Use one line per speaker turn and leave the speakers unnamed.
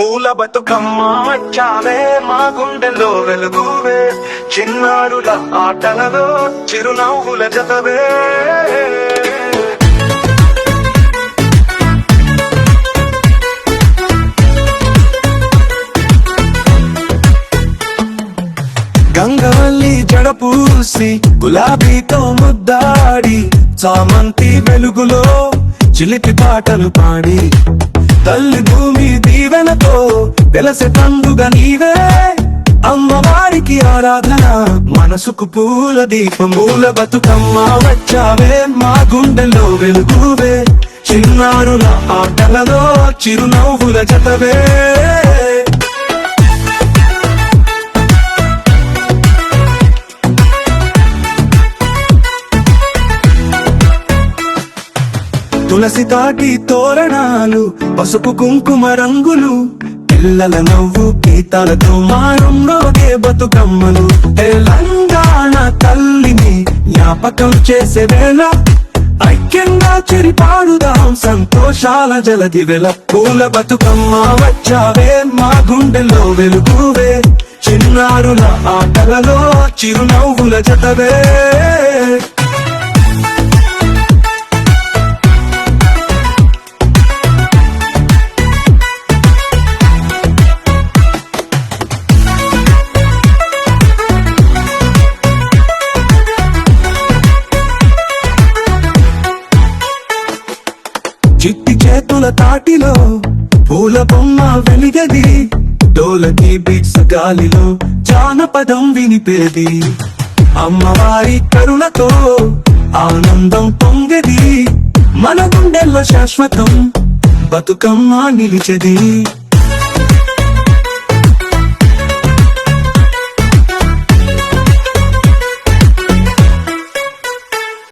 పూల బతుకమ్మ వచ్చావే మా గుండెల్లో వెలుగువే, చిన్నారుల ఆటలలో చిరునవ్వుల జతవే. గంగవల్లి జడపూసి గులాబీతో ముద్దాడి, చామంతి వెలుగులో చిలిపి పాటలు పాడి, తల్లి భూమి దీవెనతో వెలసె పండుగ నీవే. అమ్మవారికి ఆరాధన, మనసుకు పూల దీపం. పూల బతుకమ్మ వచ్చావే మా గుండెల్లో వెలుగువే, చిన్నారుల ఆటలలో చిరునవ్వుల జతవే. తులసి తాటి తోరణాలు, పసుపు కుంకుమ రంగులు, పిల్లల నవ్వు గీతాలతో మారంలోగే బతుకమ్మలు. తెలంగాణ తల్లిని జ్ఞాపకం చేసే వేళ, ఐక్యంగా చెరిపాడుదాం సంతోషాల జలదివెల. పూల బతుకమ్మ వచ్చావే మా గుండెల్లో వెలుగువే, చిన్నారుల ఆటలలో చిరునవ్వుల జతవే. చిట్టి చేతుల తాటిలో పూల బొమ్మ వెలిగది, డోలకి బీట్స్ గాలిలో జానపదం వినిపేది. అమ్మవారి కరుణతో ఆనందం పొంగేది, మన గుండెల్లో శాశ్వతం బతుకమ్మ నిలిచెది.